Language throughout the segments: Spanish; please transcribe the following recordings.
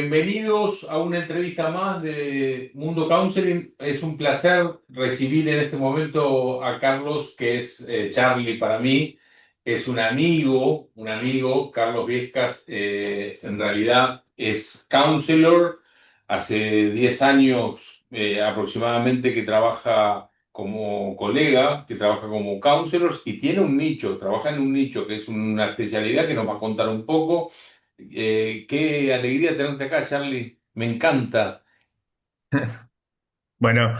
bienvenidos a una entrevista más de Mundo Counseling. Es un placer recibir en este momento a Carlos, que es Charlie para mí. Es un amigo. Carlos Viescas, en realidad es counselor. Hace 10 años aproximadamente que trabaja como colega, que trabaja como counselor y tiene un nicho, trabaja en un nicho que es una especialidad que nos va a contar un poco. Qué alegría tenerte acá, Charlie. Me encanta. Bueno,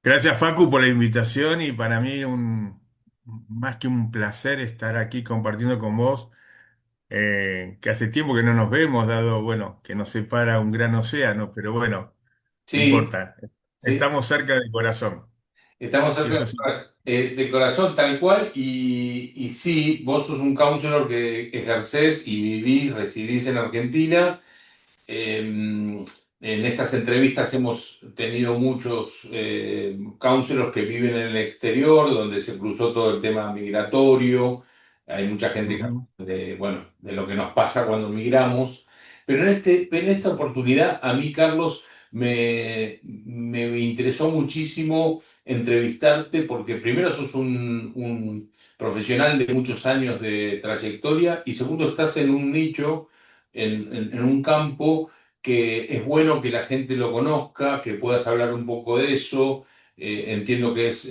gracias Facu por la invitación y para mí más que un placer estar aquí compartiendo con vos, que hace tiempo que no nos vemos, dado, bueno, que nos separa un gran océano, pero bueno, no Sí, importa, sí. estamos cerca del corazón, Estamos que cerca eso sí. del corazón tal cual y sí, vos sos un counselor que ejercés y vivís, residís en Argentina. En estas entrevistas hemos tenido muchos counselors que viven en el exterior, donde se cruzó todo el tema migratorio. Hay mucha gente que Ujú, habla de, bueno, de lo que nos pasa cuando migramos. Pero en esta oportunidad, a mí, Carlos, me interesó muchísimo entrevistarte porque primero sos un profesional de muchos años de trayectoria y segundo estás en un nicho en un campo que es bueno que la gente lo conozca, que puedas hablar un poco de eso. Entiendo que es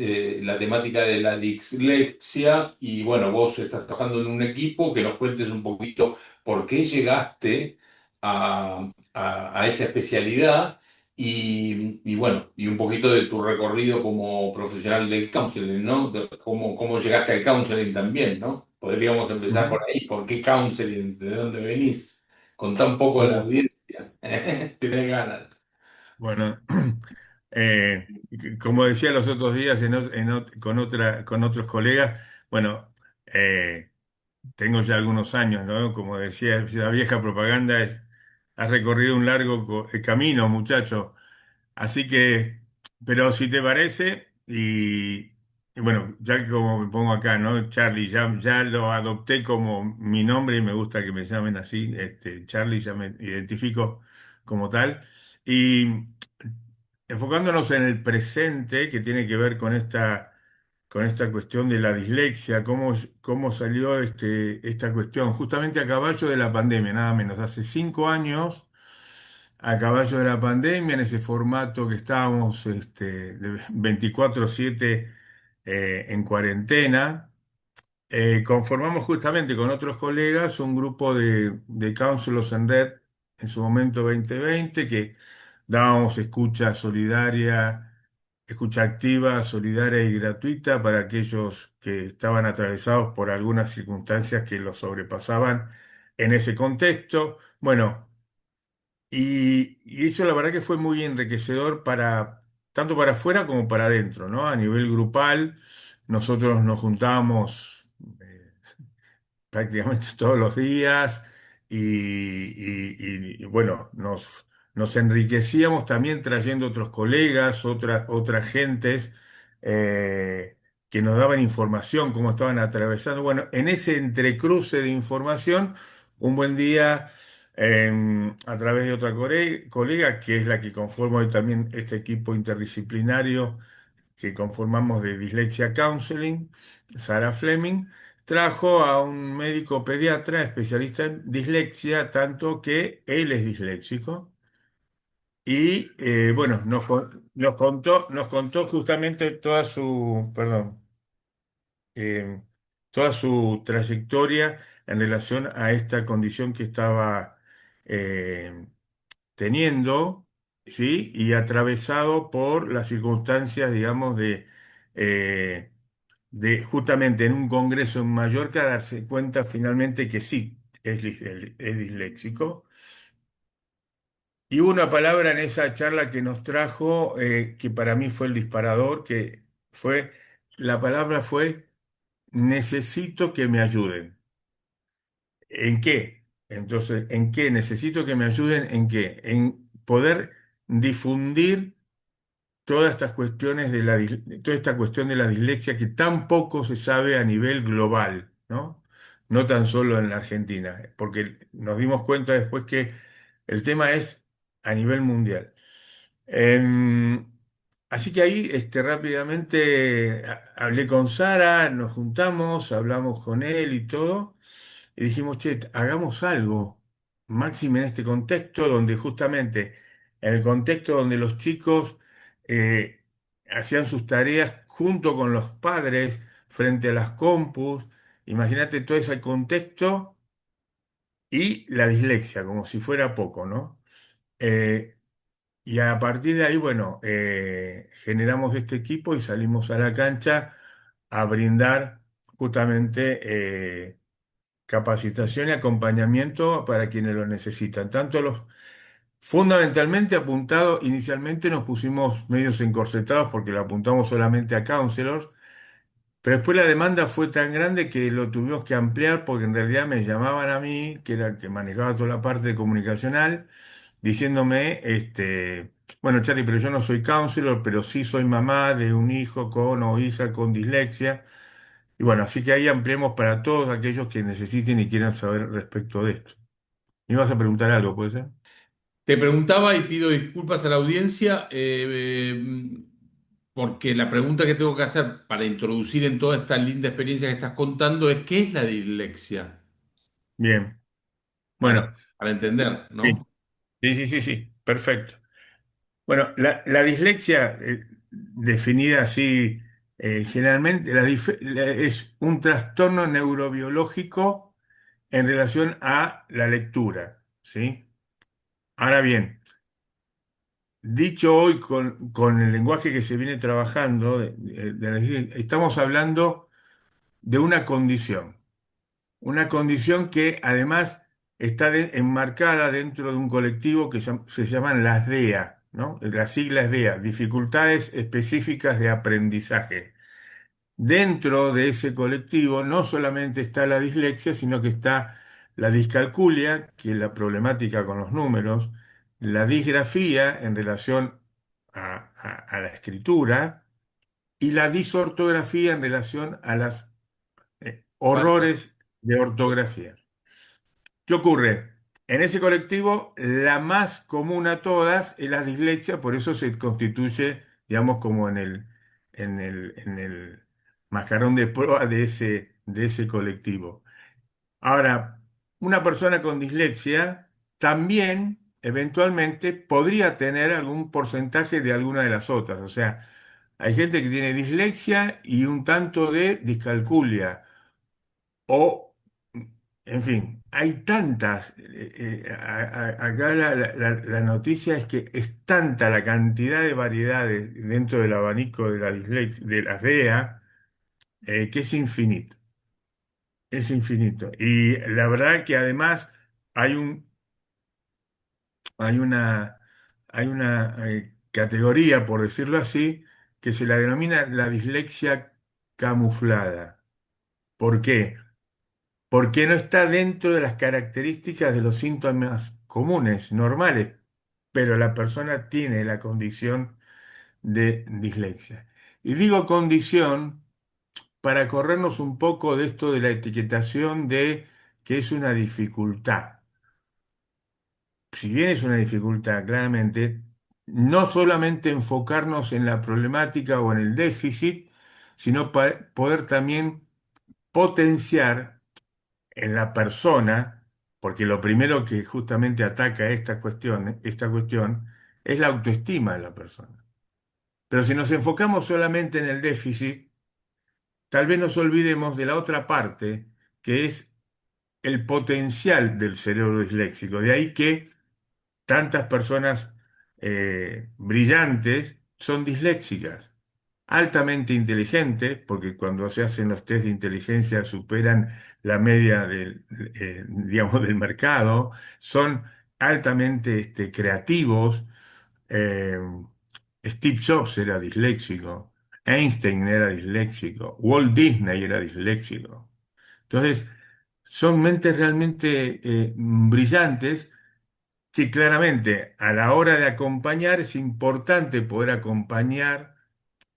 la temática de la dislexia y bueno, vos estás trabajando en un equipo, que nos cuentes un poquito por qué llegaste a esa especialidad y bueno, y un poquito de tu recorrido como profesional del counseling, ¿no? Cómo llegaste al counseling también, ¿no? Podríamos empezar ujú. por ahí. ¿Por qué counseling? ¿De dónde venís? Contá un poco de la Uh, audiencia. Tenés ganas. bueno, como decía los otros días con otros colegas, bueno, tengo ya algunos años, ¿no? Como decía la vieja propaganda, has recorrido un largo camino, muchacho. Así que, pero si te parece, y bueno, ya que como me pongo acá, ¿no? Charlie, ya lo adopté como mi nombre y me gusta que me llamen así, Charlie, ya me identifico como tal. Y enfocándonos en el presente, que tiene que ver con esta cuestión de la dislexia, cómo salió esta cuestión, justamente a caballo de la pandemia, nada menos, hace 5 años a caballo de la pandemia, en ese formato que estábamos de 24/7 en cuarentena, conformamos justamente con otros colegas un grupo de Counselors en Red, en su momento 2020, que dábamos escucha solidaria, escucha activa, solidaria y gratuita para aquellos que estaban atravesados por algunas circunstancias que los sobrepasaban en ese contexto. Bueno. Y eso la verdad que fue muy enriquecedor tanto para afuera como para adentro, ¿no? A nivel grupal, nosotros nos juntamos prácticamente todos los días bueno, nos enriquecíamos también trayendo otros colegas, otras gentes eh, que nos daban información, cómo estaban atravesando. Bueno, en ese entrecruce de información, un buen día, a través de otra colega, que es la que conforma hoy también este equipo interdisciplinario, que conformamos de Dyslexia Counseling, Sara Fleming, trajo a un médico pediatra especialista en dislexia, tanto que él es disléxico. Y bueno, nos contó justamente eh, toda su trayectoria en relación a esta condición que estaba eh, teniendo, ¿sí? Y atravesado por las circunstancias, digamos, eh, de justamente en un congreso en Mallorca darse cuenta finalmente que sí, es disléxico. Y hubo una palabra en esa charla que nos trajo, que para mí fue el disparador, la palabra fue, necesito que me ayuden. ¿En qué? Entonces, ¿en qué? Necesito que me ayuden, ¿en qué? En poder difundir todas estas cuestiones toda esta cuestión de la dislexia que tan poco se sabe a nivel global, ¿no? No tan solo en la Argentina, porque nos dimos cuenta después que El tema es a nivel mundial. Em, Así que ahí rápidamente hablé con Sara, nos juntamos, hablamos con él y todo, y dijimos, che, hagamos algo, máxime en este contexto donde justamente, en el contexto donde los chicos eh, hacían sus tareas junto con los padres frente a las compus, imagínate todo ese contexto y la dislexia, como si fuera poco, ¿no? Eh, y a partir de ahí, bueno, generamos este equipo y salimos a la cancha a brindar justamente capacitación y acompañamiento para quienes lo necesitan. Fundamentalmente apuntado, inicialmente nos pusimos medios encorsetados porque lo apuntamos solamente a counselors, pero después la demanda fue tan grande que lo tuvimos que ampliar porque en realidad me llamaban a mí, que era el que manejaba toda la parte comunicacional diciéndome, bueno, Charlie, pero yo no soy counselor, pero sí soy mamá de un hijo con o hija con dislexia. Y bueno, así que ahí ampliemos para todos aquellos que necesiten y quieran saber respecto de esto. ¿Me ibas a preguntar algo, puede ser? Te preguntaba y pido disculpas a la audiencia porque la pregunta que tengo que hacer para introducir en toda esta linda experiencia que estás contando es ¿qué es la dislexia? Bien. Para, Bueno, para entender, sí, ¿no? sí, perfecto. Bueno, la dislexia, definida así generalmente, es un trastorno neurobiológico en relación a la lectura, ¿sí? Ahora bien, dicho hoy con el lenguaje que se viene trabajando, estamos hablando de una condición que además está enmarcada dentro de un colectivo que se llaman las DEA, ¿no? Las siglas DEA, dificultades específicas de aprendizaje. Dentro de ese colectivo no solamente está la dislexia, sino que está la discalculia, que es la problemática con los números, la disgrafía en relación a la escritura y la disortografía en relación a los Falta. horrores de ortografía. ¿Qué ocurre? En ese colectivo, la más común a todas es la dislexia, por eso se constituye, digamos, como en el mascarón de proa de ese colectivo. Ahora, una persona con dislexia también, eventualmente, podría tener algún porcentaje de alguna de las otras. O sea, hay gente que tiene dislexia y un tanto de discalculia. O, en fin, hay tantas. Acá la noticia es que es tanta la cantidad de variedades dentro del abanico de la dislexia, de las DEA, que es infinito. Es infinito. Y la verdad que además hay hay una, hay una categoría, por decirlo así, que se la denomina la dislexia camuflada. ¿Por qué? Porque no está dentro de las características de los síntomas comunes, normales, pero la persona tiene la condición de dislexia. Y digo condición para corrernos un poco de esto de la etiquetación de que es una dificultad. Si bien es una dificultad, claramente, no solamente enfocarnos en la problemática o en el déficit, sino poder también potenciar en la persona, porque lo primero que justamente ataca esta cuestión es la autoestima de la persona. Pero si nos enfocamos solamente en el déficit, tal vez nos olvidemos de la otra parte, que es el potencial del cerebro disléxico. De ahí que tantas personas brillantes son disléxicas, altamente inteligentes, porque cuando se hacen los test de inteligencia superan la media digamos, del mercado, son altamente creativos. eh, Steve Jobs era disléxico, Einstein era disléxico, Walt Disney era disléxico. Entonces, son mentes realmente brillantes que claramente a la hora de acompañar es importante poder acompañar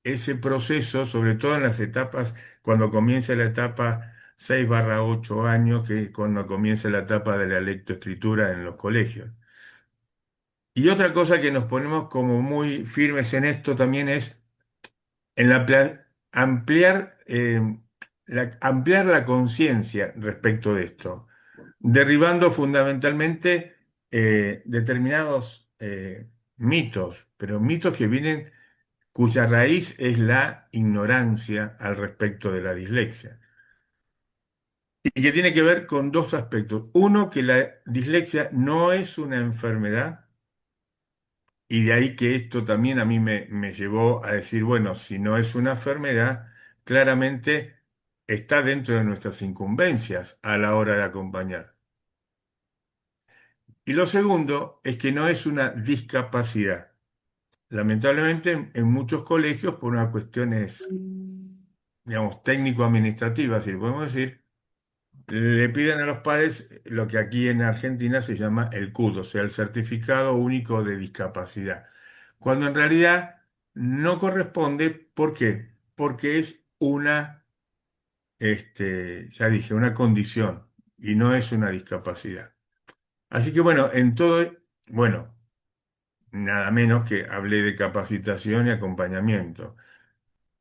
ese proceso, sobre todo en las etapas, cuando comienza la etapa 6/8 años, que es cuando comienza la etapa de la lectoescritura en los colegios. Y otra cosa que nos ponemos como muy firmes en esto también es en ampliar la conciencia respecto de esto, derribando fundamentalmente determinados mitos, pero mitos que vienen, cuya raíz es la ignorancia al respecto de la dislexia. Y que tiene que ver con dos aspectos. Uno, que la dislexia no es una enfermedad, y de ahí que esto también a mí me llevó a decir, bueno, si no es una enfermedad, claramente está dentro de nuestras incumbencias a la hora de acompañar. Y lo segundo es que no es una discapacidad. Lamentablemente, en muchos colegios, por unas cuestiones, digamos, técnico-administrativas, si podemos decir, le piden a los padres lo que aquí en Argentina se llama el CUD, o sea, el Certificado Único de Discapacidad, cuando en realidad no corresponde. ¿Por qué? Porque es ya dije, una condición y no es una discapacidad. Así que bueno, bueno, nada menos que hablé de capacitación y acompañamiento.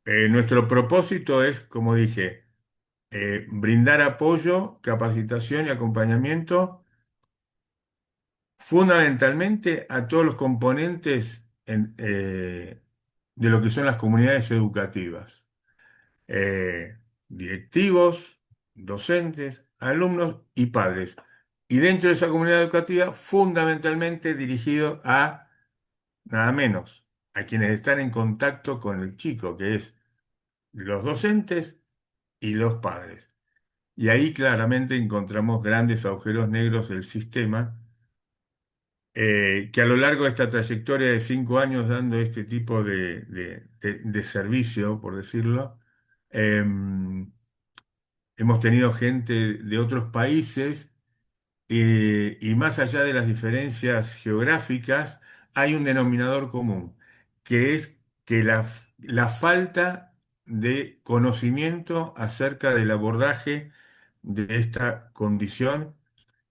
Nuestro propósito es, como dije, brindar apoyo, capacitación y acompañamiento fundamentalmente a todos los componentes de lo que son las comunidades educativas, eh, directivos, docentes, alumnos y padres. Y dentro de esa comunidad educativa, fundamentalmente dirigido a nada menos, a quienes están en contacto con el chico, que es los docentes y los padres. Y ahí claramente encontramos grandes agujeros negros del sistema, que a lo largo de esta trayectoria de 5 años dando este tipo de servicio, por decirlo, hemos tenido gente de otros países, y más allá de las diferencias geográficas, hay un denominador común, que es que la falta de conocimiento acerca del abordaje de esta condición,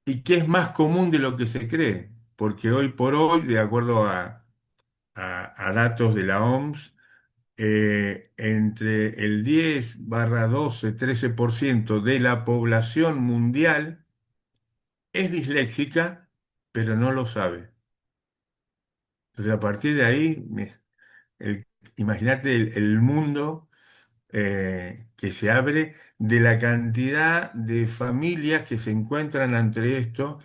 y que es más común de lo que se cree, porque hoy por hoy, de acuerdo a datos de la OMS, entre el 10/12, 13% de la población mundial es disléxica, pero no lo sabe. Entonces, a partir de ahí, el- imagínate el mundo que se abre de la cantidad de familias que se encuentran ante esto.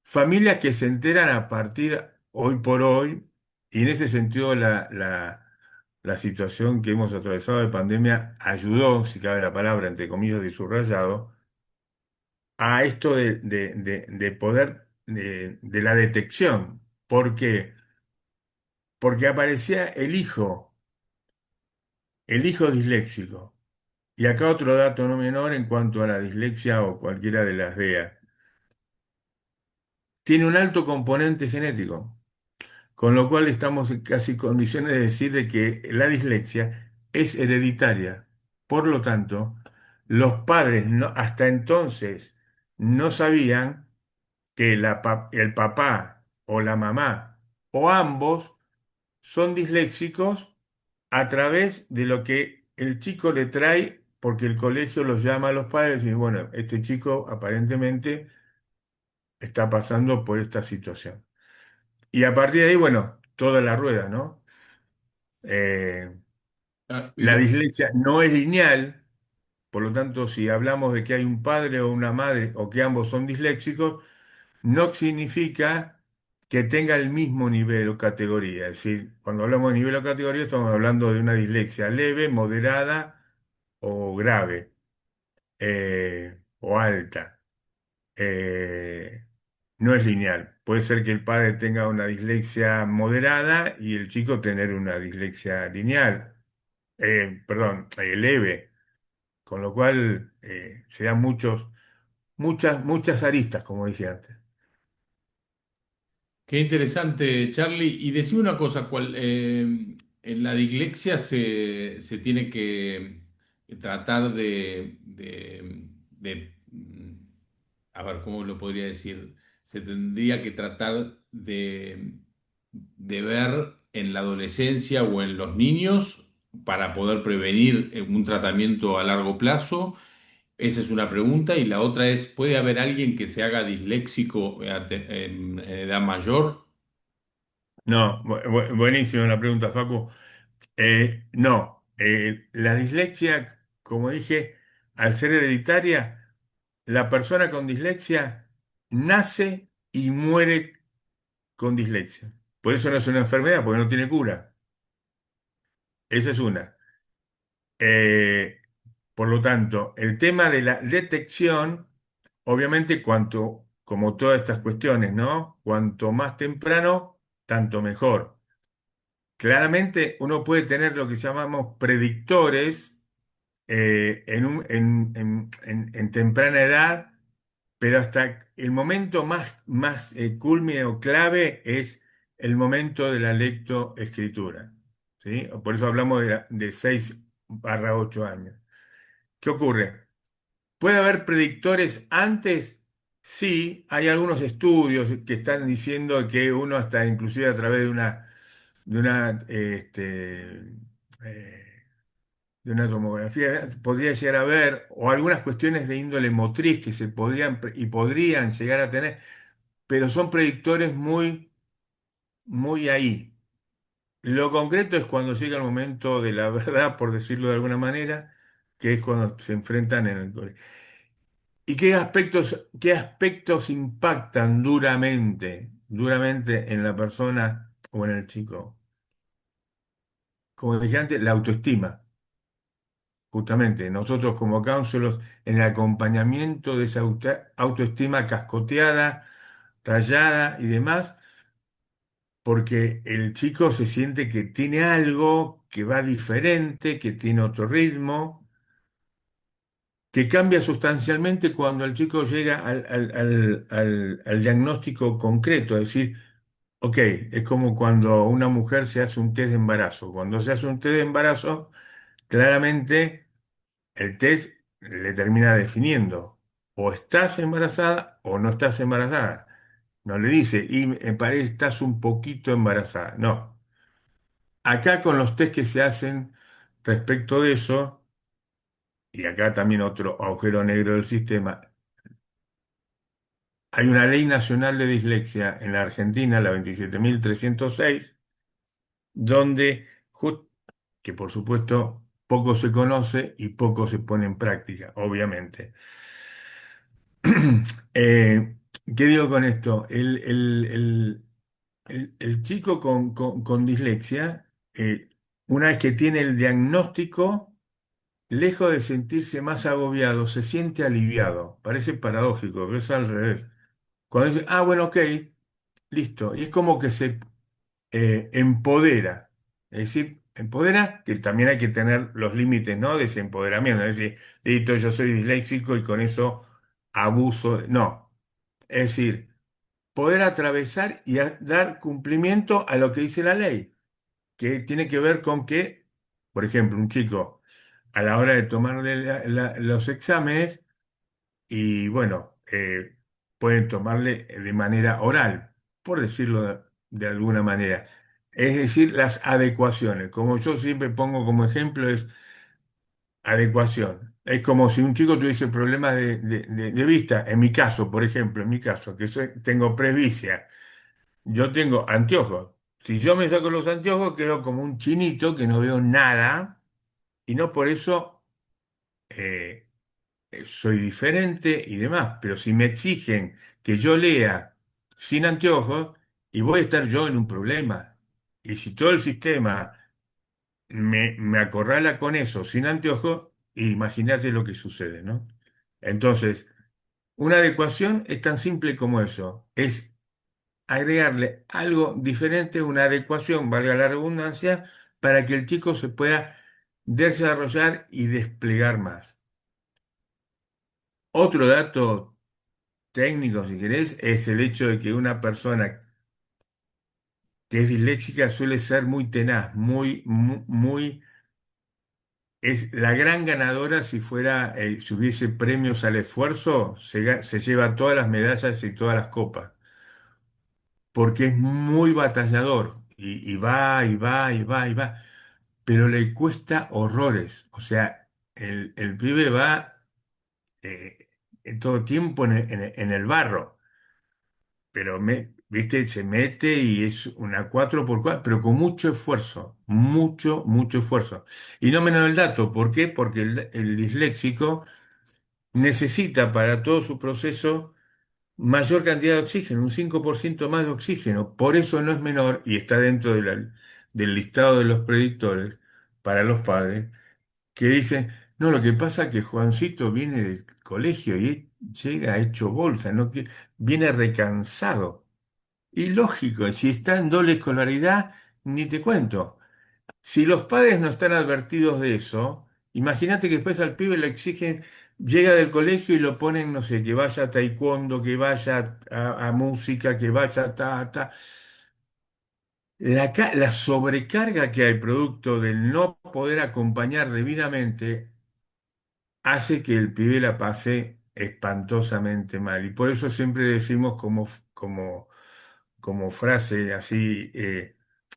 Familias que se enteran a partir hoy por hoy, y en ese sentido la situación que hemos atravesado de pandemia ayudó, si cabe la palabra, entre comillas, de subrayado, a esto de poder, de la detección. ¿Por qué? Porque aparecía el hijo disléxico. Y acá otro dato no menor en cuanto a la dislexia o cualquiera de las DEA. Tiene un alto componente genético. Con lo cual estamos en casi condiciones de decir de que la dislexia es hereditaria. Por lo tanto, los padres hasta entonces no sabían que el papá o la mamá o ambos son disléxicos a través de lo que el chico le trae, porque el colegio los llama a los padres y bueno, este chico aparentemente está pasando por esta situación. Y a partir de ahí, bueno, toda la rueda, ¿no? Eh, Ah, la dislexia no es lineal, por lo tanto, si hablamos de que hay un padre o una madre o que ambos son disléxicos, no significa que tenga el mismo nivel o categoría. Es decir, cuando hablamos de nivel o categoría, estamos hablando de una dislexia leve, moderada o grave, o alta. Eh, no es lineal. Puede ser que el padre tenga una dislexia moderada y el chico tener una dislexia lineal, perdón, leve, con lo cual se dan muchas aristas, como dije antes. qué interesante, Charlie. Y decime una cosa, en la dislexia se tiene que tratar a ver, ¿cómo lo podría decir? Se tendría que tratar de ver en la adolescencia o en los niños para poder prevenir un tratamiento a largo plazo? Esa es una pregunta. Y la otra es, ¿puede haber alguien que se haga disléxico en edad mayor? No, buenísima la pregunta, Facu. No, la dislexia, como dije, al ser hereditaria, la persona con dislexia nace y muere con dislexia. Por eso no es una enfermedad, porque no tiene cura. Esa es una. Eh, por lo tanto, el tema de la detección, obviamente, como todas estas cuestiones, ¿no? Cuanto más temprano, tanto mejor. Claramente, uno puede tener lo que llamamos predictores en temprana edad, pero hasta el momento más culmine o clave es el momento de la lectoescritura, ¿sí? Por eso hablamos de 6 a 8 años. ¿Qué ocurre? ¿Puede haber predictores antes? Sí, hay algunos estudios que están diciendo que uno hasta inclusive a través eh, de una tomografía podría llegar a ver, o algunas cuestiones de índole motriz que se podrían llegar a tener, pero son predictores muy ahí. Lo concreto es cuando llega el momento de la verdad, por decirlo de alguna manera, que es cuando se enfrentan en el colegio. ¿Y qué aspectos impactan duramente en la persona o en el chico? Como dije antes, la autoestima. Justamente, nosotros como counselors, en el acompañamiento de esa autoestima cascoteada, rayada y demás, porque el chico se siente que tiene algo que va diferente, que tiene otro ritmo, que cambia sustancialmente cuando el chico llega al diagnóstico concreto, es decir, ok, es como cuando una mujer se hace un test de embarazo. Cuando se hace un test de embarazo, claramente el test le termina definiendo o estás embarazada o no estás embarazada. No le dice, y me parece que estás un poquito embarazada. No. Acá con los test que se hacen respecto de eso, y acá también otro agujero negro del sistema, hay una ley nacional de dislexia en la Argentina, la 27.306, donde, que por supuesto poco se conoce y poco se pone en práctica, obviamente. Eh, ¿Qué digo con esto? El chico con dislexia, una vez que tiene el diagnóstico, lejos de sentirse más agobiado, se siente aliviado. Parece paradójico, pero es al revés. Cuando dice, ah, bueno, ok, listo. Y es como que se empodera. Es decir, empodera, que también hay que tener los límites, ¿no? De ese empoderamiento. Es decir, listo, yo soy disléxico y con eso abuso. No. Es decir, poder atravesar y dar cumplimiento a lo que dice la ley, que tiene que ver con que, por ejemplo, un chico a la hora de tomarle los exámenes, y bueno, pueden tomarle de manera oral, por decirlo de alguna manera. Es decir, las adecuaciones, como yo siempre pongo como ejemplo, es adecuación. Es como si un chico tuviese problemas de vista. En mi caso, por ejemplo, en mi caso, que tengo presbicia, yo tengo anteojos. Si yo me saco los anteojos, quedo como un chinito que no veo nada, y no por eso eh, soy diferente y demás. Pero si me exigen que yo lea sin anteojos, y voy a estar yo en un problema. Y si todo el sistema me acorrala con eso sin anteojos, imagínate lo que sucede, ¿no? Entonces, una adecuación es tan simple como eso. Es agregarle algo diferente, una adecuación, valga la redundancia, para que el chico se pueda desarrollar y desplegar más. Otro dato técnico, si querés, es el hecho de que una persona que es disléxica suele ser muy tenaz, es la gran ganadora si hubiese premios al esfuerzo, se lleva todas las medallas y todas las copas. porque es muy batallador y va y va y va y va, pero le cuesta horrores. O sea, el pibe va en todo tiempo en el barro, pero viste, se mete y es una 4x4 pero con mucho esfuerzo, mucho, mucho esfuerzo. Y no menos el dato, ¿por qué? Porque el disléxico necesita para todo su proceso mayor cantidad de oxígeno, un 5% más de oxígeno. Por eso no es menor y está dentro del listado de los predictores para los padres que dicen, no, lo que pasa es que Juancito viene del colegio y llega hecho bolsa, ¿no? Que viene recansado. Y lógico, si está en doble escolaridad, ni te cuento. Si los padres no están advertidos de eso, imagínate que después al pibe le exigen, llega del colegio y lo ponen, no sé, que vaya a taekwondo, que vaya a música, que vaya ta. La sobrecarga que hay producto del no poder acompañar debidamente hace que el pibe la pase espantosamente mal. Y por eso siempre decimos como frase así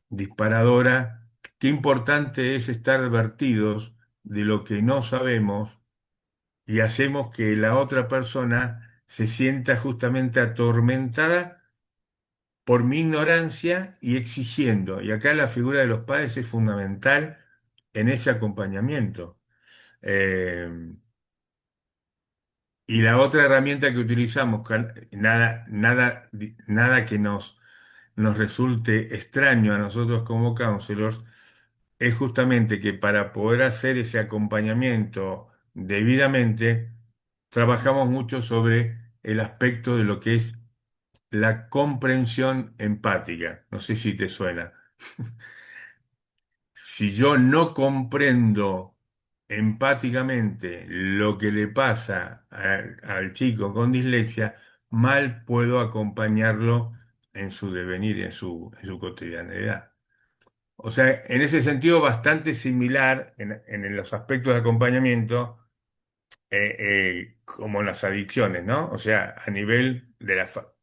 disparadora, qué importante es estar advertidos de lo que no sabemos y hacemos que la otra persona se sienta justamente atormentada por mi ignorancia y exigiendo. Y acá la figura de los padres es fundamental en ese acompañamiento. Eh, y la otra herramienta que utilizamos, nada que nos resulte extraño a nosotros como counselors, es justamente que para poder hacer ese acompañamiento debidamente, trabajamos mucho sobre el aspecto de lo que es la comprensión empática. No sé si te suena. Si yo no comprendo empáticamente lo que le pasa al chico con dislexia, mal puedo acompañarlo en su devenir, en su cotidianidad. O sea, en ese sentido, bastante similar en los aspectos de acompañamiento, como en las adicciones, ¿no? O sea, a nivel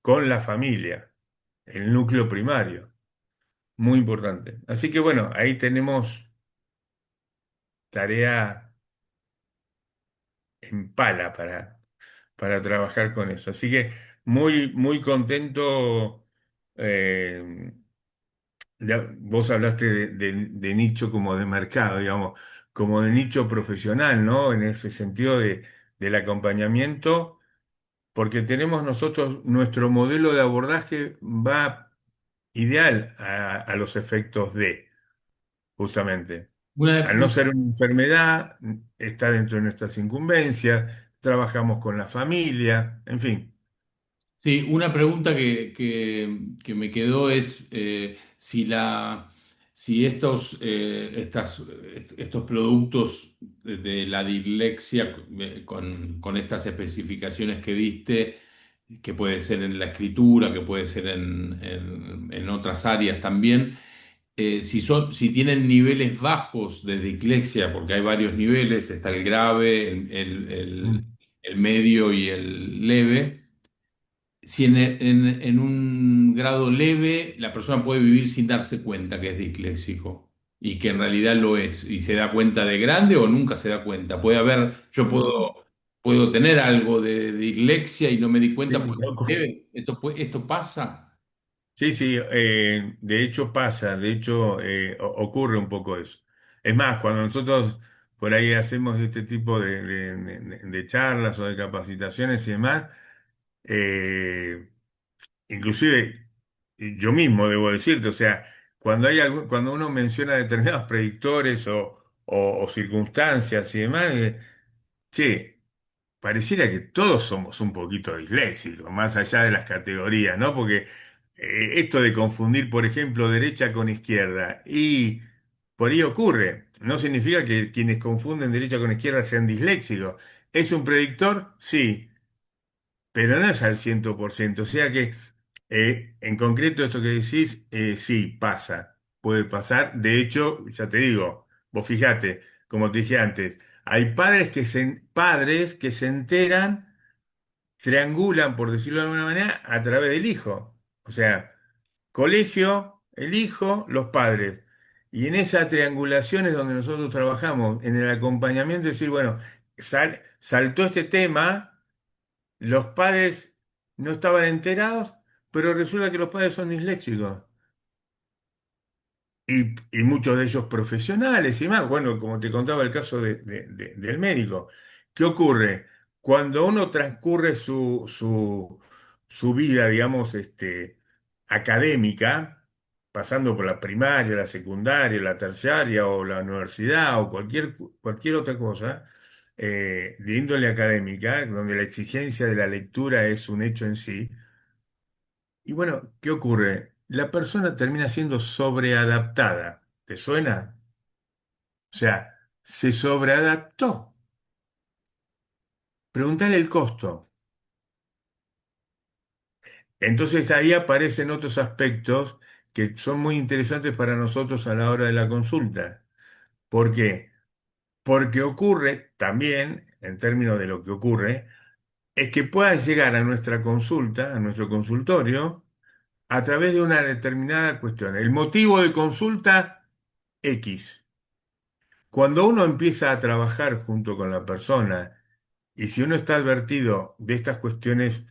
con la familia, el núcleo primario, muy importante. Así que bueno, ahí tenemos tarea en pala para trabajar con eso. Así que muy, muy contento. eh, Vos hablaste de nicho como de mercado, digamos, como de nicho profesional, ¿no? En ese sentido del acompañamiento, porque tenemos nosotros, nuestro modelo de abordaje va ideal a los efectos justamente. Una, Al no ser una enfermedad, está dentro de nuestras incumbencias, trabajamos con la familia, en fin. Sí, una pregunta que me quedó es si estos productos de la dislexia con estas especificaciones que diste, que puede ser en la escritura, que puede ser en otras áreas también, si tienen niveles bajos de dislexia, porque hay varios niveles, está el grave, Mm. el medio y el leve. Si en un grado leve la persona puede vivir sin darse cuenta que es disléxico y que en realidad lo es y se da cuenta de grande o nunca se da cuenta. Puede haber, puedo tener algo de dislexia y no me di cuenta Sí, porque soy leve. Esto pasa. sí, sí, de hecho pasa, de hecho ocurre un poco eso. Es más, cuando nosotros por ahí hacemos este tipo de charlas o de capacitaciones y demás, eh, inclusive yo mismo debo decirte, o sea, cuando uno menciona determinados predictores o circunstancias y demás, che, pareciera que todos somos un poquito disléxicos, más allá de las categorías, ¿no? Porque esto de confundir, por ejemplo, derecha con izquierda, y por ahí ocurre, no significa que quienes confunden derecha con izquierda sean disléxicos. ¿Es un predictor? Sí, pero no es al 100%. O sea que, en concreto, esto que decís, sí, pasa, puede pasar. De hecho, ya te digo, vos fijate, como te dije antes, hay padres que se enteran, triangulan, por decirlo de alguna manera, a través del hijo. O sea, colegio, el hijo, los padres. Y en esa triangulación es donde nosotros trabajamos, en el acompañamiento, decir, bueno, saltó este tema, los padres no estaban enterados, pero resulta que los padres son disléxicos. Y muchos de ellos profesionales y más. Bueno, como te contaba el caso del médico. ¿Qué ocurre? Cuando uno transcurre su vida, digamos, académica, pasando por la primaria, la secundaria, la terciaria o la universidad o cualquier otra cosa, de índole académica, donde la exigencia de la lectura es un hecho en sí. Y bueno, ¿qué ocurre? La persona termina siendo sobreadaptada. ¿Te suena? O sea, se sobreadaptó. Preguntale el costo. Entonces ahí aparecen otros aspectos que son muy interesantes para nosotros a la hora de la consulta. ¿Por qué? Porque ocurre también, en términos de lo que ocurre, es que pueda llegar a nuestra consulta, a nuestro consultorio, a través de una determinada cuestión. El motivo de consulta X. Cuando uno empieza a trabajar junto con la persona y si uno está advertido de estas cuestiones,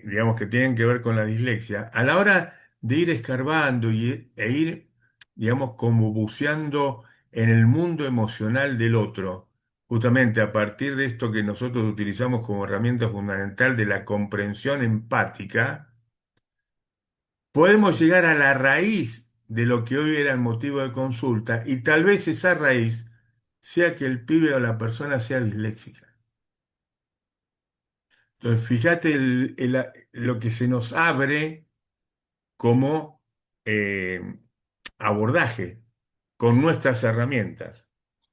digamos, que tienen que ver con la dislexia, a la hora de ir escarbando e ir, digamos, como buceando en el mundo emocional del otro, justamente a partir de esto que nosotros utilizamos como herramienta fundamental de la comprensión empática, podemos llegar a la raíz de lo que hoy era el motivo de consulta y tal vez esa raíz sea que el pibe o la persona sea disléxica. Entonces, fíjate lo que se nos abre como eh, abordaje con nuestras herramientas,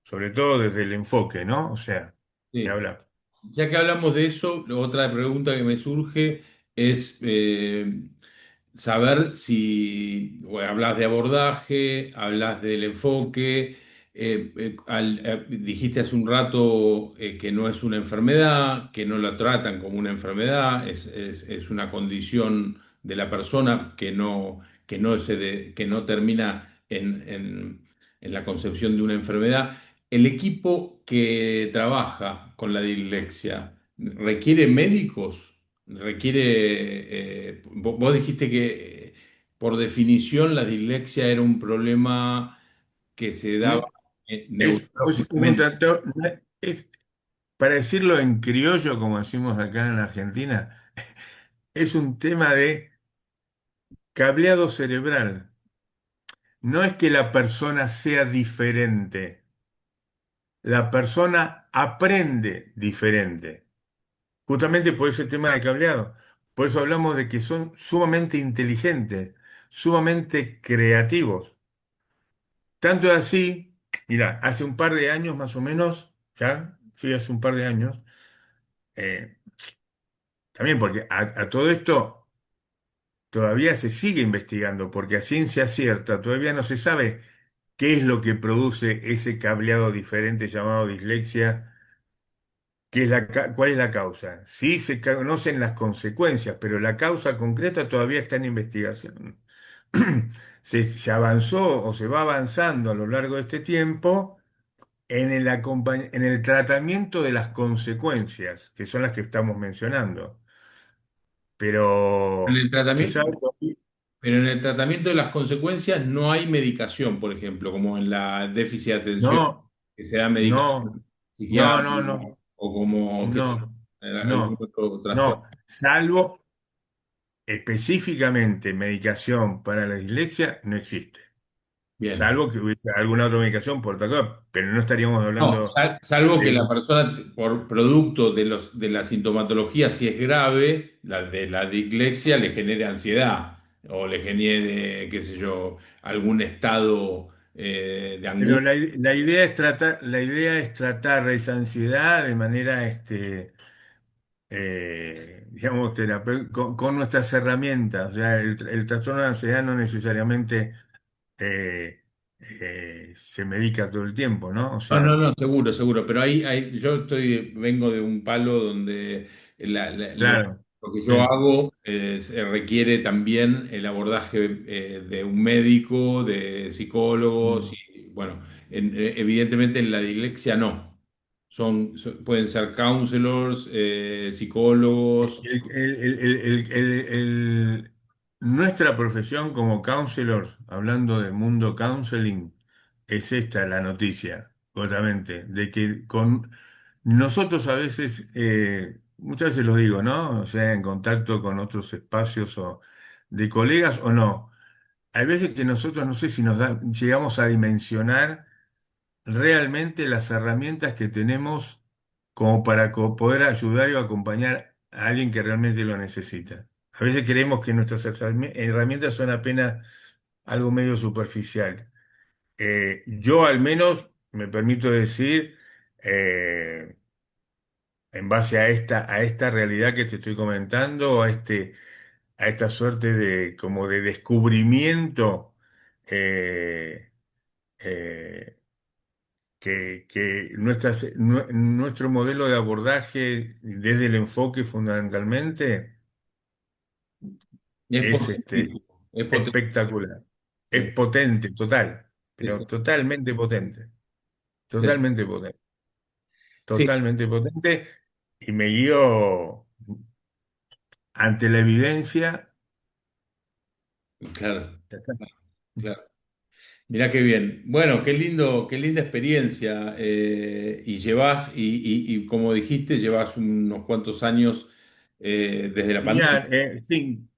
sobre todo desde el enfoque, ¿no? O sea, ni Sí. hablar. Ya que hablamos de eso, otra pregunta que me surge es saber si bueno, hablas de abordaje, hablas del enfoque, dijiste hace un rato que no es una enfermedad, que no la tratan como una enfermedad, es una condición de la persona que no termina en la concepción de una enfermedad. El equipo que trabaja con la dislexia requiere médicos, requiere, vos dijiste que por definición la dislexia era un problema que se daba Ne- pues, neurológicamente. para decirlo en criollo, como decimos acá en Argentina, es un tema de cableado cerebral. No es que la persona sea diferente, la persona aprende diferente, justamente por ese tema de cableado. Por eso hablamos de que son sumamente inteligentes, sumamente creativos. Tanto es así, mira, hace un par de años más o menos, ya, sí, hace un par de años, eh, también porque a todo esto todavía se sigue investigando, porque a ciencia cierta todavía no se sabe qué es lo que produce ese cableado diferente llamado dislexia, cuál es la causa. Sí se conocen las consecuencias, pero la causa concreta todavía está en investigación. Se avanzó o se va avanzando a lo largo de este tiempo en el tratamiento de las consecuencias, que son las que estamos mencionando. En el Pero se tratamiento, sabe pero en el tratamiento de las consecuencias no hay medicación, por ejemplo, como en la déficit de atención, no, que se da medicación no, no, no, psiquiátrica no, o como que no, algún no, otro trastorno. no, salvo específicamente medicación para la dislexia, no existe. Bien. Salvo que hubiese alguna otra medicación por otra cosa, pero no estaríamos No, hablando salvo que la de... persona, por producto de la sintomatología, si es grave, la de la dislexia le genere ansiedad o le genere, qué sé yo, algún estado de Pero angustia. la idea es tratar esa ansiedad de manera, digamos, con nuestras herramientas. O sea, el trastorno de ansiedad no necesariamente eh, se medica todo el tiempo, ¿no? O No, no, sea, no, seguro, seguro. Pero yo vengo de un palo donde claro. Lo que yo sí, hago requiere también el abordaje de un médico, de psicólogos, mm. y bueno, evidentemente en la dislexia no. Pueden ser counselors, psicólogos. Nuestra profesión como counselors, hablando del mundo counseling, es esta la noticia, justamente, de que con nosotros a veces, muchas veces lo digo, ¿no? O sea, en contacto con otros espacios o de colegas o no. Hay veces que nosotros no sé si llegamos a dimensionar realmente las herramientas que tenemos como para poder ayudar y acompañar a alguien que realmente lo necesita. A veces creemos que nuestras herramientas son apenas algo medio superficial. Yo al menos me permito decir, eh, en base a esta realidad que te estoy comentando, a esta suerte de como de descubrimiento, eh, eh, que nuestro modelo de abordaje desde el enfoque fundamentalmente Es es potentísimo, es potentísimo. espectacular. Sí, Es potente, total, sí, pero sí. Sí, totalmente potente, sí, totalmente potente, y me guío ante la evidencia. claro, claro. Mirá qué bien. Bueno, qué lindo, qué linda experiencia. Y llevas, y como dijiste, llevas unos cuantos años desde la Ya, pandemia.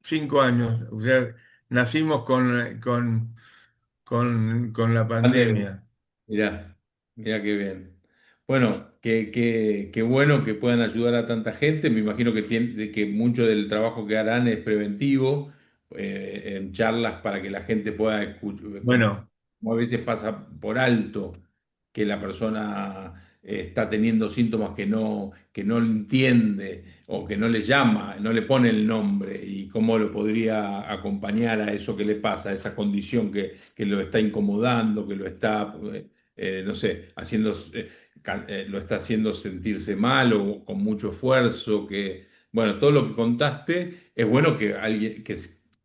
5 años, o sea, nacimos con la Pandemia. pandemia. Mirá, mirá qué bien. Bueno, qué bueno que puedan ayudar a tanta gente. Me imagino que mucho del trabajo que harán es preventivo, en charlas para que la gente pueda escuchar, Bueno, como a veces pasa por alto que la persona está teniendo síntomas que no entiende o que no le llama, no le pone el nombre, y cómo lo podría acompañar a eso que le pasa, a esa condición que lo está incomodando, que lo está, no sé, lo está haciendo sentirse mal o con mucho esfuerzo, bueno, todo lo que contaste. Es bueno que alguien, que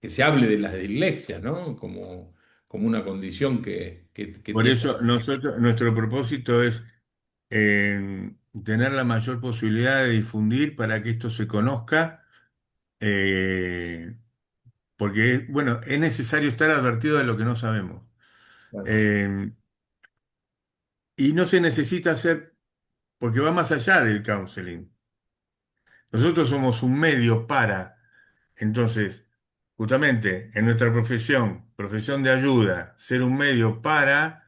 se hable de las dislexias, ¿no? Como una condición que por tiene. eso nuestro propósito es tener la mayor posibilidad de difundir para que esto se conozca, eh, porque, bueno, es necesario estar advertido de lo que no sabemos. Claro, Eh, y no se necesita hacer, porque va más allá del counseling. Nosotros somos un medio para, entonces, justamente en nuestra profesión, profesión de ayuda, ser un medio para,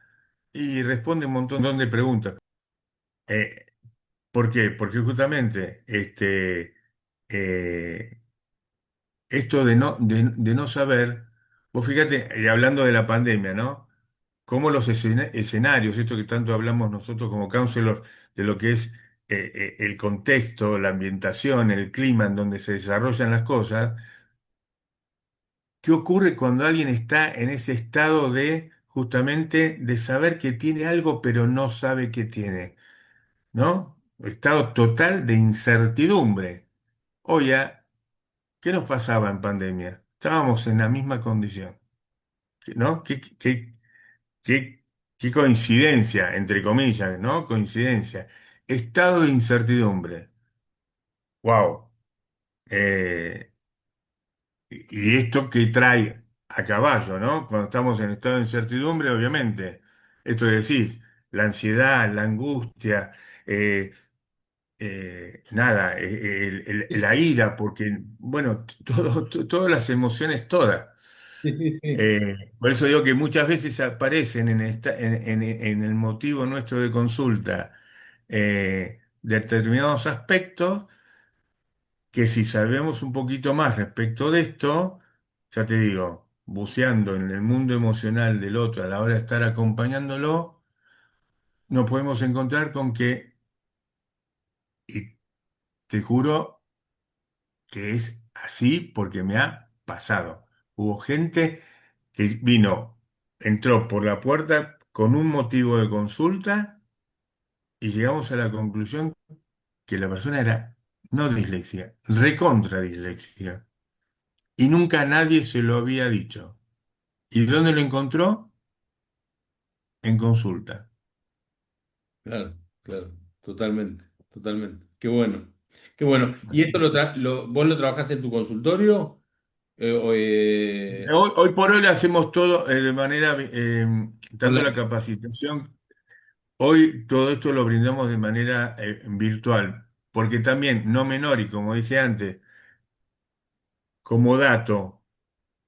y responde un montón de preguntas. Eh, ¿Por qué? Porque justamente eh, esto de no saber, vos fíjate, y hablando de la pandemia, ¿no? Cómo los escenarios, esto que tanto hablamos nosotros como counselors, de lo que es el contexto, la ambientación, el clima en donde se desarrollan las cosas, ¿qué ocurre cuando alguien está en ese estado de justamente de saber que tiene algo pero no sabe que tiene? ¿No? Estado total de incertidumbre. Oye, ¿qué nos pasaba en pandemia? Estábamos en la misma condición, ¿no? Qué, qué coincidencia, entre comillas, ¿no? Coincidencia. Estado de incertidumbre. Wow. Y esto que trae a caballo, ¿no? Cuando estamos en estado de incertidumbre, obviamente, esto que decís, la ansiedad, la angustia, eh, nada, la ira, porque, bueno, todas las emociones, todas. sí, sí, sí. Por eso digo que muchas veces aparecen en el motivo nuestro de consulta determinados aspectos que si sabemos un poquito más respecto de esto, ya te digo, buceando en el mundo emocional del otro a la hora de estar acompañándolo, nos podemos encontrar con que, y te juro que es así porque me ha pasado. Hubo gente que entró por la puerta con un motivo de consulta y llegamos a la conclusión que la persona era no dislexia, recontra dislexia. Y nunca nadie se lo había dicho. ¿Y dónde lo encontró? En consulta. Claro, claro, totalmente, totalmente. Qué bueno, qué bueno. ¿Y esto vos lo trabajás en tu consultorio? O, Hoy por hoy lo hacemos todo de manera, tanto la online. capacitación, hoy todo esto lo brindamos de manera virtual, porque también, no menor, y como dije antes, como dato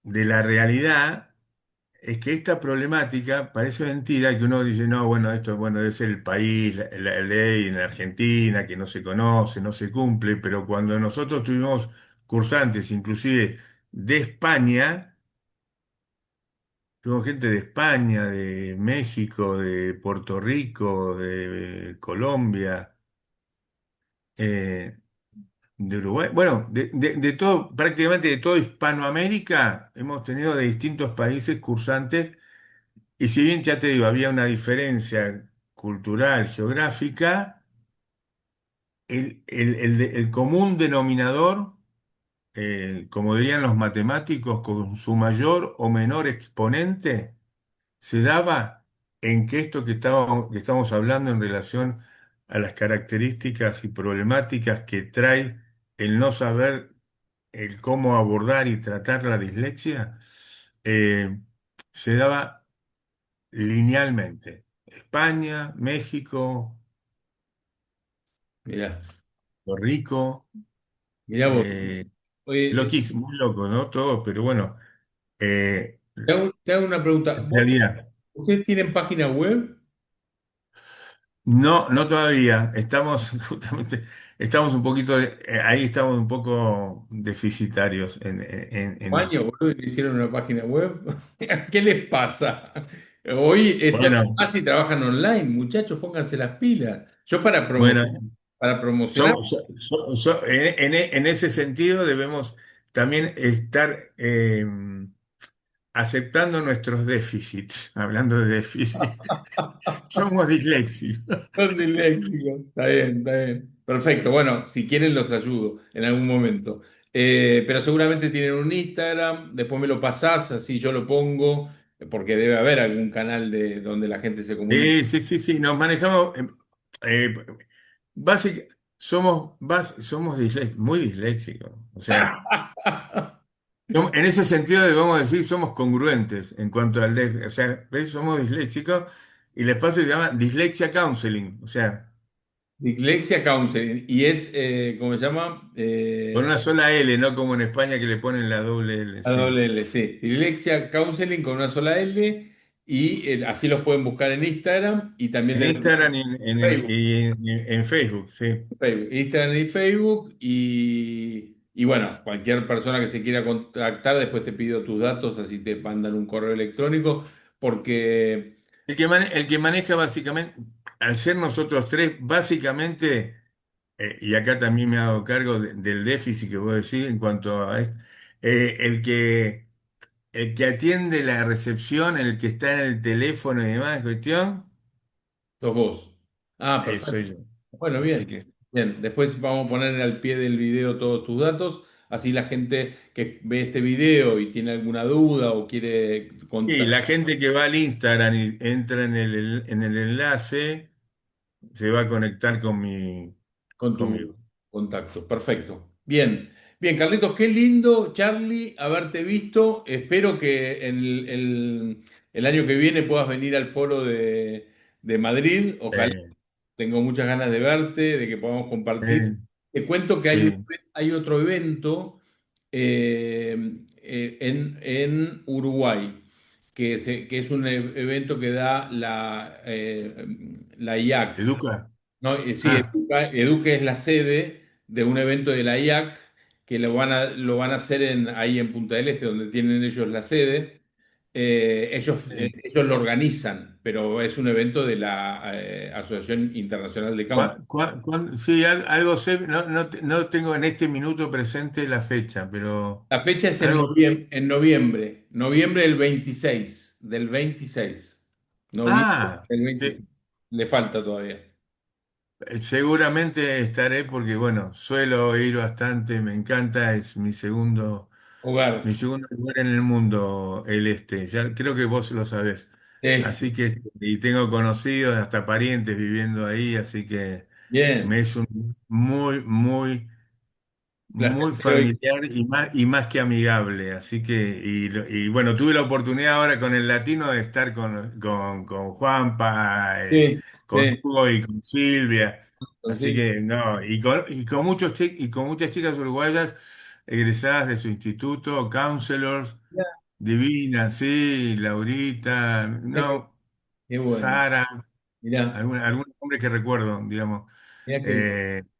de la realidad, es que esta problemática parece mentira que uno dice, no, bueno, esto bueno, debe ser el país, la ley en Argentina, que no se conoce, no se cumple, pero cuando nosotros tuvimos cursantes, inclusive de España, tuvimos gente de España, de México, de Puerto Rico, de Colombia, eh, de Uruguay, bueno, de todo, prácticamente de toda Hispanoamérica, hemos tenido de distintos países cursantes. Y si bien ya te digo, había una diferencia cultural, geográfica, el común denominador, como dirían los matemáticos, con su mayor o menor exponente, se daba en que esto que estamos hablando en relación a las características y problemáticas que trae el no saber el cómo abordar y tratar la dislexia, eh, se daba linealmente. España, México, Mirá, Puerto Rico, mirá vos. eh, Oye, loquísimo, muy loco, ¿no? Todo, pero bueno, eh, te hago una pregunta. en realidad, ¿Ustedes tienen página web? no, no todavía. Estamos justamente, estamos un poquito, ahí estamos un poco deficitarios Años, boludo, y le hicieron una página web. ¿Qué les pasa? Hoy es todo bueno, más y trabajan online, muchachos, pónganse las pilas. Yo bueno, para promocionar, somos, en ese sentido debemos también estar aceptando nuestros déficits, hablando de déficit. Somos disléxicos. son disléxicos. Está bien, está bien. Perfecto. Bueno, si quieren los ayudo en algún momento. Pero seguramente tienen un Instagram, después me lo pasás, así yo lo pongo, porque debe haber algún canal de donde la gente se comunique. Sí, sí, sí, sí, nos manejamos. Eh, básic- somos muy disléxicos. O sea, en ese sentido debemos decir somos congruentes en cuanto al déficit. O sea, ¿ves? Somos disléxicos y el espacio se llama Dislexia Counseling. O sea, Dislexia Counseling. Y es, ¿cómo se llama? con una sola L, no como en España que le ponen la doble L. A Sí. doble L, sí. Dislexia Counseling con una sola L. Y así los pueden buscar en Instagram y también En deben Instagram y Facebook. en Facebook, sí. Facebook, Instagram y Facebook. Y bueno, cualquier persona que se quiera contactar, después te pido tus datos, así te mandan un correo electrónico, porque El que maneja básicamente, al ser nosotros tres, básicamente. Y acá también me hago cargo del déficit que vos decís en cuanto a esto. El que atiende la recepción, el que está en el teléfono y demás, cuestión, sos vos. Ah, soy perfecto. yo. Bueno, Así bien. que, Bien, después vamos a poner al pie del video todos tus datos, así la gente que ve este video y tiene alguna duda o quiere y contactar la gente que va al Instagram y entra en el enlace, se va a conectar con tu conmigo. contacto. Perfecto. Bien, bien, Carlitos, qué lindo, Charlie, haberte visto. Espero que el año que viene puedas venir al foro de Madrid. Ojalá. Eh, Tengo muchas ganas de verte, de que podamos compartir. eh, Te cuento que sí. hay otro evento en Uruguay, que es un evento que da la IAC. ¿Educa? ¿No? Sí, Ah, Educa es la sede de un evento de la IAC que lo van a hacer ahí en Punta del Este, donde tienen ellos la sede. sí. Ellos lo organizan, pero es un evento de la Asociación Internacional de Country. Sí, algo sé, no tengo en este minuto presente la fecha, pero La fecha es algo. en noviembre, noviembre del 26, noviembre Ah, del sí. 26. Le falta todavía. Seguramente estaré porque, bueno, suelo ir bastante, me encanta, es mi Hogar. segundo lugar en el mundo, el este. Ya creo que vos lo sabés. Sí, Así que, y tengo conocidos, hasta parientes viviendo ahí, así que bien. me es un muy, muy Un placer muy te oír. familiar y más que amigable. Así que, y bueno, tuve la oportunidad ahora con el latino de estar con Juanpa, Sí, con sí, Hugo y con Silvia. Así sí. que, no, y con muchas chicas uruguayas egresadas de su instituto, counselors, Mirá, divinas, sí, Laurita, mirá no, qué bueno. Sara, Mirá, algún nombre que recuerdo, digamos. mirá qué lindo.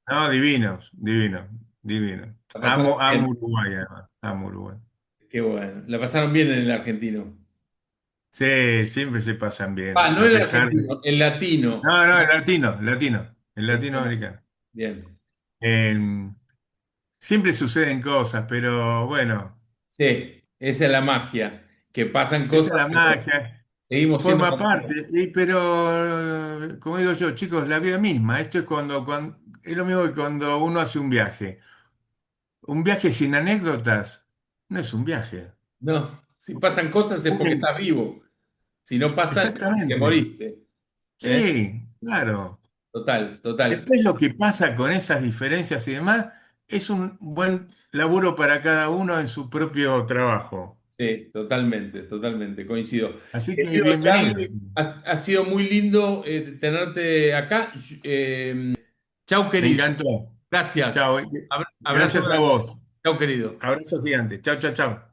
No, divinos, divinos, divinos. La pasaron Amo bien. Uruguay, además, amo Uruguay. Qué bueno. La pasaron bien en el argentino. Sí, siempre se pasan Ah, bien, no a el pesar de... argentino, el latino. No, no, el Sí, latinoamericano. bien. Eh, Siempre suceden cosas, pero bueno, Sí, esa es la magia. Que pasan esa es cosas, la pero magia, seguimos siendo forma amigos. parte, pero como digo yo, chicos, la vida misma, esto es es lo mismo que cuando uno hace un viaje. Un viaje sin anécdotas no es un viaje. No, si pasan cosas es porque Porque estás vivo. Si no pasan, te exactamente. moriste. ¿Eh? Sí, claro. Total, total. Después lo que pasa con esas diferencias y demás es un buen laburo para cada uno en su propio trabajo. Sí, totalmente, totalmente, coincido. Así que Querido bienvenido. Charlie, ha sido muy lindo tenerte acá. Chau, Me querido. encantó. Gracias. Chao. Abrazo Gracias a grande. vos. Chau, querido. Abrazo gigante. Chao, chao, chao.